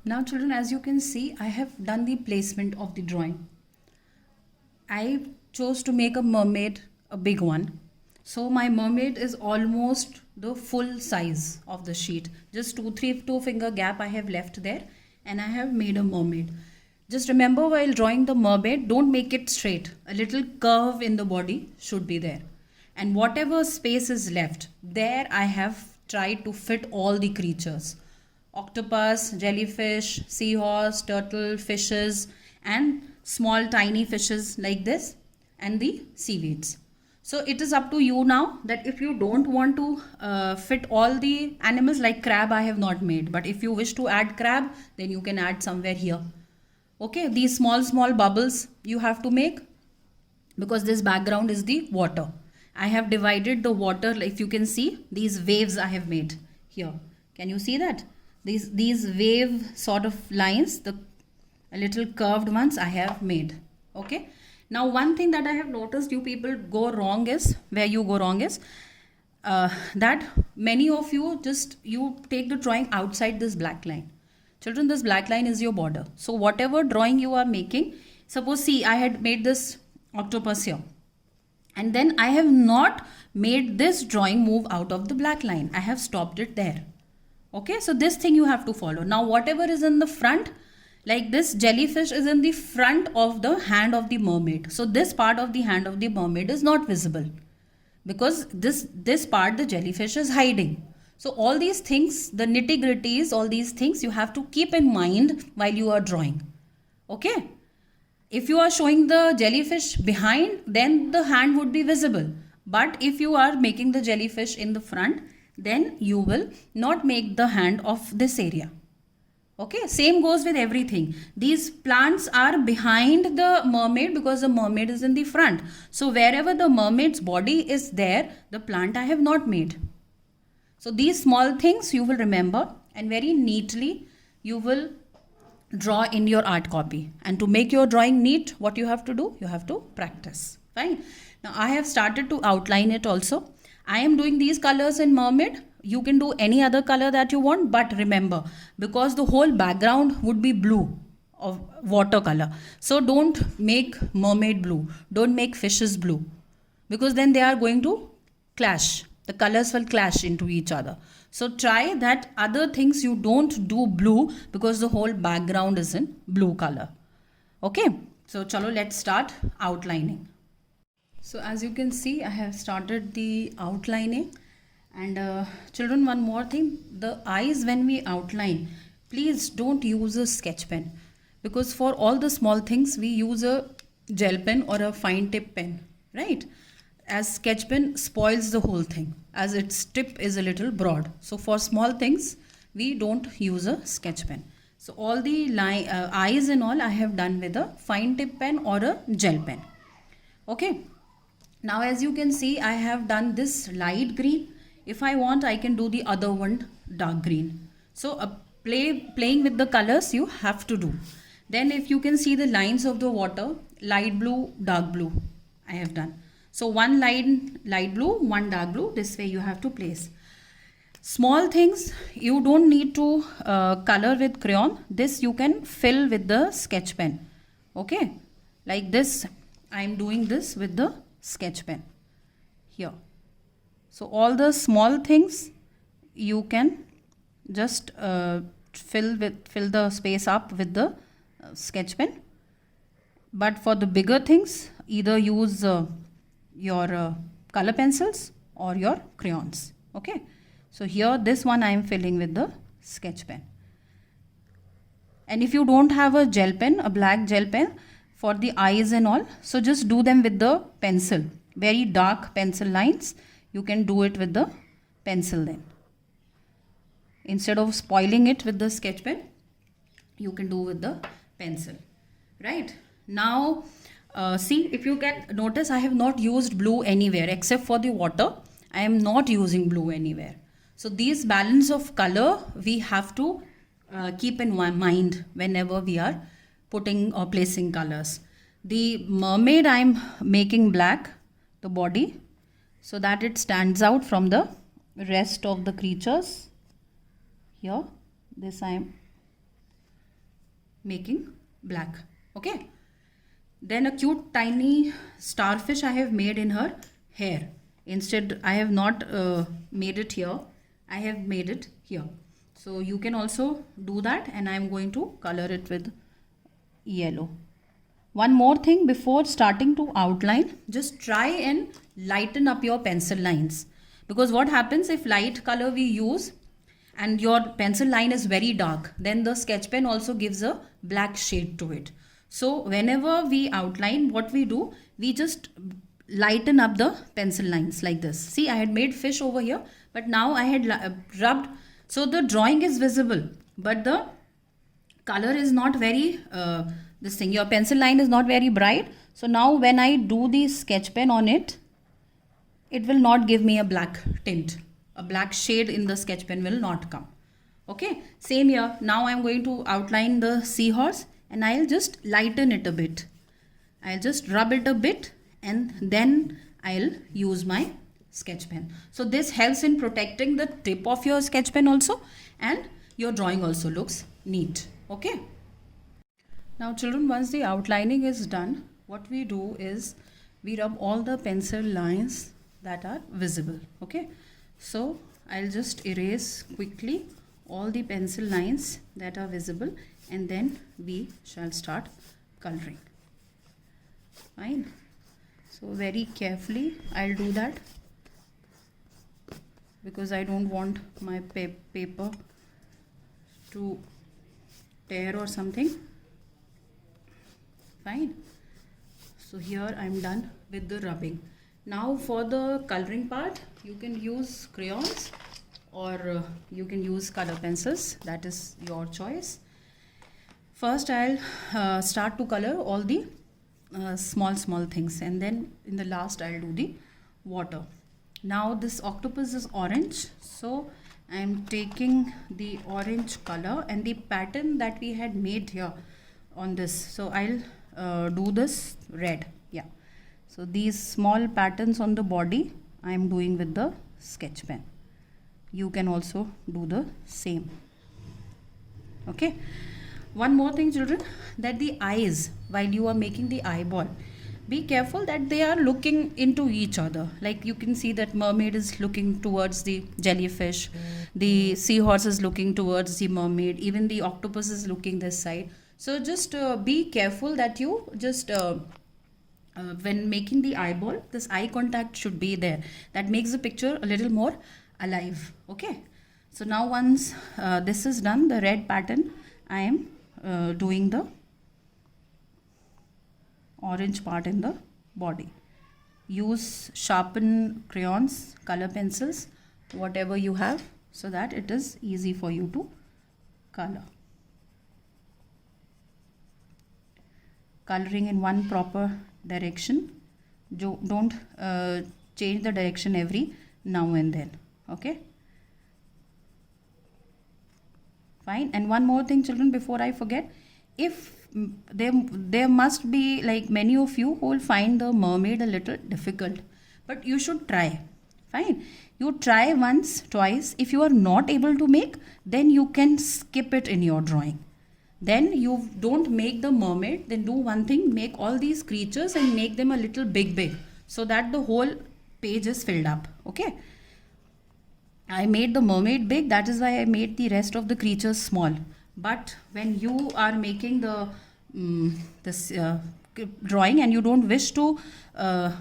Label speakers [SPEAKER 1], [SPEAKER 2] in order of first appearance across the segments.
[SPEAKER 1] Now children, as you can see, I have done the placement of the drawing. I chose to make a mermaid, a big one. So my mermaid is almost the full size of the sheet. Just two finger gap I have left there, and I have made a mermaid. Just remember, while drawing the mermaid, don't make it straight. A little curve in the body should be there. And whatever space is left, there I have tried to fit all the creatures. Octopus, jellyfish, seahorse, turtle, fishes, and small tiny fishes like this, and the seaweeds. So it is up to you now that if you don't want to fit all the animals, like crab I have not made, but if you wish to add crab, then you can add somewhere here. Okay, these small bubbles you have to make, because this background is the water. I have divided the water, if you can see, these waves I have made here. Can you see that? These wave sort of lines, the little curved ones I have made. Okay. Now one thing that I have noticed you people go wrong is, that many of you you take the drawing outside this black line. Children, this black line is your border. So whatever drawing you are making, suppose see I had made this octopus here, and then I have not made this drawing move out of the black line. I have stopped it there. Okay, so this thing you have to follow. Now whatever is in the front, like this jellyfish is in the front of the hand of the mermaid. So this part of the hand of the mermaid is not visible, because this part the jellyfish is hiding. So all these things, the nitty gritties, all these things you have to keep in mind while you are drawing. Okay. If you are showing the jellyfish behind, then the hand would be visible. But if you are making the jellyfish in the front, then you will not make the hand of this area. Okay, same goes with everything. These plants are behind the mermaid because the mermaid is in the front. So wherever the mermaid's body is there, the plant I have not made. So these small things you will remember, and very neatly you will draw in your art copy. And to make your drawing neat, what you have to do? You have to practice. Fine. Now I have started to outline it also. I am doing these colors in mermaid. You can do any other color that you want, but remember, because the whole background would be blue of watercolor. So don't make mermaid blue. Don't make fishes blue, because then they are going to clash. The colors will clash into each other. So try that other things you don't do blue, because the whole background is in blue color. Okay. So chalo, let's start outlining. So as you can see, I have started the outlining. And children, one more thing, the eyes when we outline, please don't use a sketch pen, because for all the small things we use a gel pen or a fine tip pen, right? As sketch pen spoils the whole thing, as its tip is a little broad. So for small things we don't use a sketch pen. So all the eyes and all I have done with a fine tip pen or a gel pen. Okay. Now as you can see, I have done this light green. If I want, I can do the other one dark green. So playing with the colors you have to do. Then if you can see the lines of the water, light blue, dark blue I have done. So one line light blue, one dark blue, this way you have to place. Small things you don't need to color with crayon. This you can fill with the sketch pen. Okay, like this I am doing this with the sketch pen here. So all the small things you can just fill the space up with the sketch pen. But for the bigger things, either use your color pencils or your crayons. Okay. So here this one I am filling with the sketch pen. And if you don't have a gel pen, a black gel pen for the eyes and all, so just do them with the pencil. Very dark pencil lines, you can do it with the pencil then. Instead of spoiling it with the sketch pen, you can do with the pencil. Right. Now see, if you can notice, I have not used blue anywhere except for the water. I am not using blue anywhere. So these balance of color we have to keep in mind whenever we are putting or placing colors. The mermaid I am making black, the body, so that it stands out from the rest of the creatures. Here this I am making black. Okay. Then a cute tiny starfish I have made in her hair. Instead, I have not made it here. I have made it here. So you can also do that, and I am going to color it with yellow. One more thing before starting to outline, just try and lighten up your pencil lines. Because what happens if light color we use and your pencil line is very dark, then the sketch pen also gives a black shade to it. So whenever we outline, what we do, we just lighten up the pencil lines like this. See, I had made fish over here, but now I had rubbed, so the drawing is visible, but the color is not very this thing, your pencil line is not very bright. So now when I do the sketch pen on it, it will not give me a black tint, a black shade in the sketch pen will not come. Okay, same here. Now I'm going to outline the seahorse, and I'll just lighten it a bit. I'll just rub it a bit, and then I'll use my sketch pen. So this helps in protecting the tip of your sketch pen also, and your drawing also looks neat. Okay. Now children, once the outlining is done, what we do is we rub all the pencil lines that are visible. Okay. So I'll just erase quickly all the pencil lines that are visible, and then we shall start coloring. Fine. So very carefully I'll do that, because I don't want my paper to tear or something. Fine. So here I'm done with the rubbing. Now for the coloring part, you can use crayons or you can use color pencils. That is your choice. First I'll start to color all the small things, and then in the last I'll do the water. Now this octopus is orange, so I'm taking the orange color and the pattern that we had made here on this. So I'll do this red. Yeah. So these small patterns on the body I am doing with the sketch pen. You can also do the same. Okay. One more thing children, that the eyes, while you are making the eyeball, be careful that they are looking into each other. Like you can see that mermaid is looking towards the jellyfish, the seahorse is looking towards the mermaid, even the octopus is looking this side. So just be careful that you just when making the eyeball, this eye contact should be there. That makes the picture a little more alive. Okay. So now once this is done, the red pattern, I am doing the orange part in the body. Use sharpen crayons, color pencils, whatever you have, so that it is easy for you to color. Coloring in one proper direction. Don't change the direction every now and then. Okay. Fine. And one more thing children, before I forget, if there must be like many of you who will find the mermaid a little difficult, but you should try. Fine. You try once, twice. If you are not able to make, then you can skip it in your drawing. Then you don't make the mermaid, then do one thing, make all these creatures and make them a little big, so that the whole page is filled up. Okay. I made the mermaid big, that is why I made the rest of the creatures small. But when you are making the drawing and you don't wish to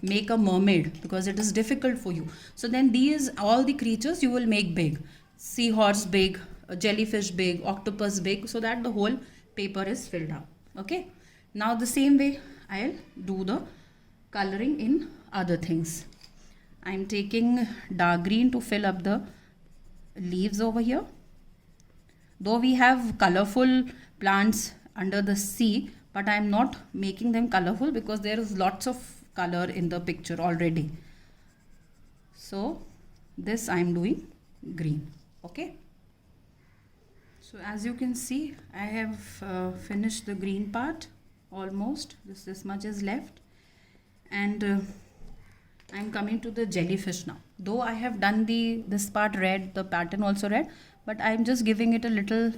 [SPEAKER 1] make a mermaid because it is difficult for you, so then these all the creatures you will make big. Seahorse big, jellyfish big, octopus big, so that the whole paper is filled up. Okay. Now the same way I'll do the coloring in other things. I'm taking dark green to fill up the leaves over here. Though we have colorful plants under the sea, but I'm not making them colorful because there is lots of color in the picture already. So this I'm doing green. Okay. So as you can see, I have finished the green part almost. This much is left, and I'm coming to the jellyfish now. Though I have done this part red, the pattern also red, but I'm just giving it a little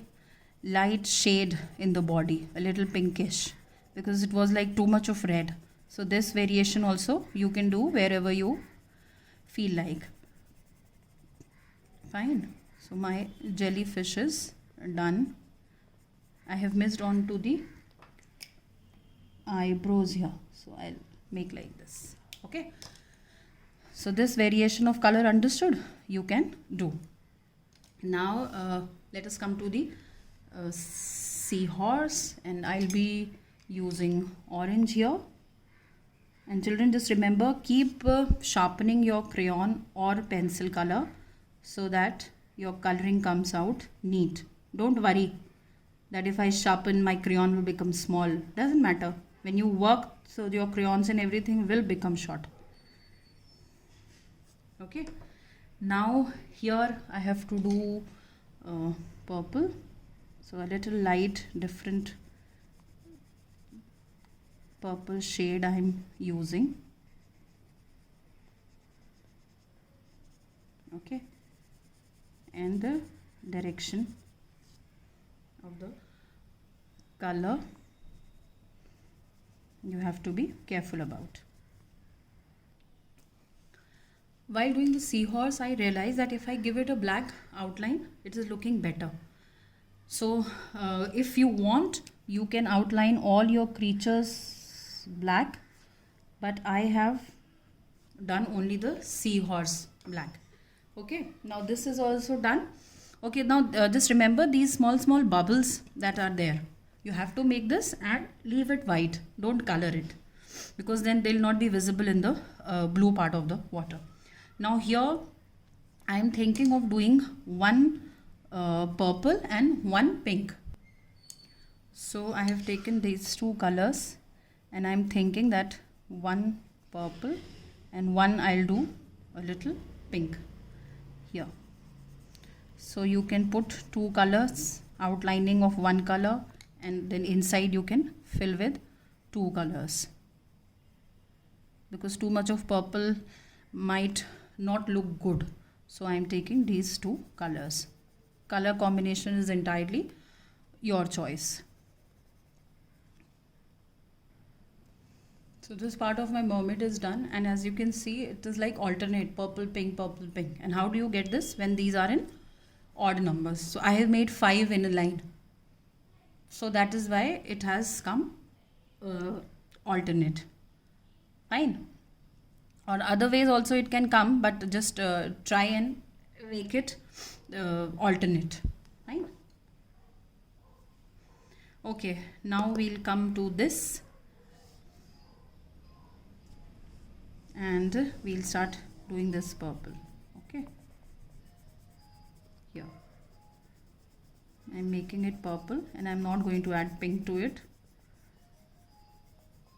[SPEAKER 1] light shade in the body, a little pinkish, because it was like too much of red. So this variation also you can do wherever you feel like. Fine. So my jellyfish is done. I have missed on to the eyebrows here, so I'll make like this. Okay, so this variation of color understood you can do. Now let us come to the seahorse, and I'll be using orange here. And children, just remember, keep sharpening your crayon or pencil color so that your coloring comes out neat. Don't worry that if I sharpen, my crayon will become small. Doesn't matter. When you work, so your crayons and everything will become short. Okay. Now here I have to do purple. So a little light, different purple shade I am using. Okay. And the direction of the color you have to be careful about. While doing the seahorse, I realized that if I give it a black outline, it is looking better. So if you want, you can outline all your creatures black, but I have done only the seahorse black. Okay, now this is also done. Okay, now just remember these small bubbles that are there. You have to make this and leave it white. Don't color it, because then they'll not be visible in the blue part of the water. Now here I am thinking of doing one purple and one pink. So I have taken these two colors and I am thinking that one purple and one I'll do a little pink here. So you can put two colors, outlining of one color, and then inside you can fill with two colors, because too much of purple might not look good. So I am taking these two colors. Color combination is entirely your choice. So this part of my mermaid is done, and as you can see, it is like alternate purple, pink, purple, pink. And how do you get this? When these are in odd numbers. So I have made 5 in a line. So that is why it has come alternate. Fine. Or other ways also it can come, but just try and make it alternate. Fine. Okay, now we'll come to this and we'll start doing this purple. Okay, here I'm making it purple and I'm not going to add pink to it,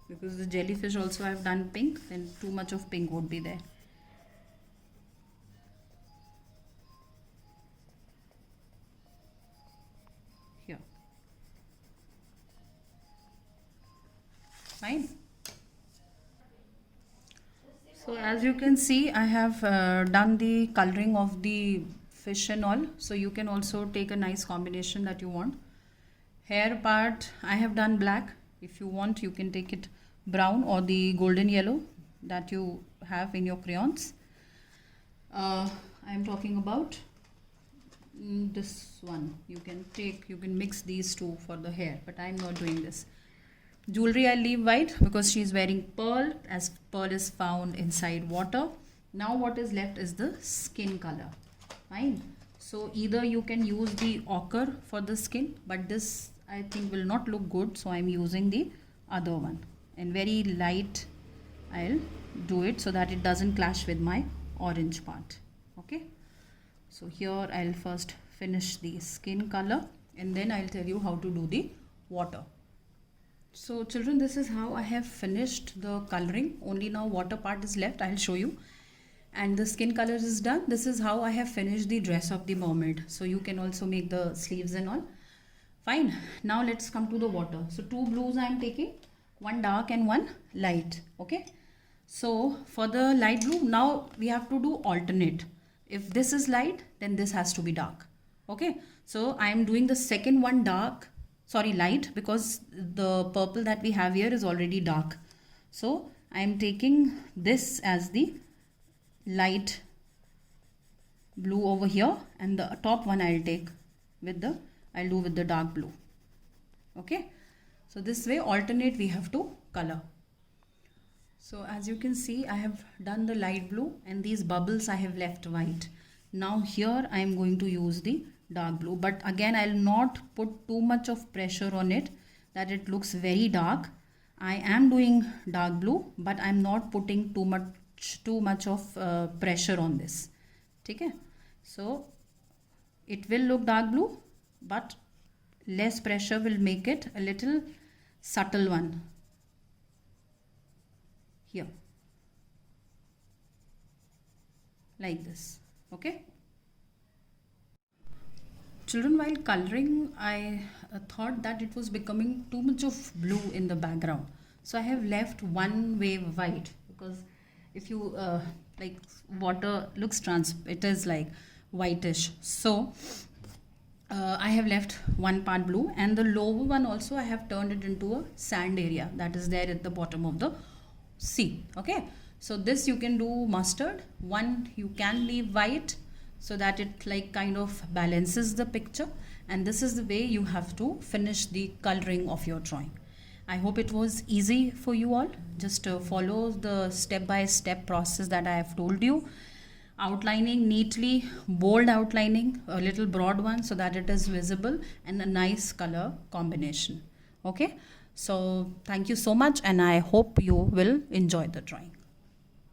[SPEAKER 1] because the jellyfish also I've done pink, then too much of pink would be there. Here. Fine. So as you can see, I have done the coloring of the fish and all. So you can also take a nice combination that you want. Hair part I have done black. If you want, you can take it brown or the golden yellow that you have in your crayons. I am talking about this one. You can mix these two for the hair, but I am not doing this. Jewelry I'll leave white because she is wearing pearl, as pearl is found inside water. Now what is left is the skin color. Fine. So either you can use the ochre for the skin, but this I think will not look good, so I'm using the other one. And very light I'll do it so that it doesn't clash with my orange part. Okay. So here I'll first finish the skin color and then I'll tell you how to do the water. So children, this is how I have finished the coloring. Only now water part is left. I'll show you. And the skin color is done. This is how I have finished the dress of the mermaid. So you can also make the sleeves and all. Fine. Now let's come to the water. So 2 blues I am taking. One dark and one light. Okay. So for the light blue, now we have to do alternate. If this is light, then this has to be dark. Okay, so I am doing the second one dark, sorry, light, because the purple that we have here is already dark. So I am taking this as the light blue over here, and the top one I'll take with the, I'll do with the dark blue. Okay, so this way alternate we have to color. So as you can see, I have done the light blue and these bubbles I have left white. Now here I am going to use the dark blue, but again I'll not put too much of pressure on it that it looks very dark. I am doing dark blue, but I'm not putting too much of pressure on this. Okay, so it will look dark blue, but less pressure will make it a little subtle one here, like this. Okay, children, while coloring I thought that it was becoming too much of blue in the background, so I have left one wave white, because if you like, water looks it is like whitish. So I have left one part blue, and the lower one also I have turned it into a sand area that is there at the bottom of the sea. Okay, so this you can do mustard, one you can leave white, so that it like kind of balances the picture, and this is the way you have to finish the coloring of your drawing. I hope it was easy for you all. Just follow the step-by-step process that I have told you. Outlining neatly, bold outlining, a little broad one so that it is visible, and a nice color combination. Okay, so thank you so much, and I hope you will enjoy the drawing.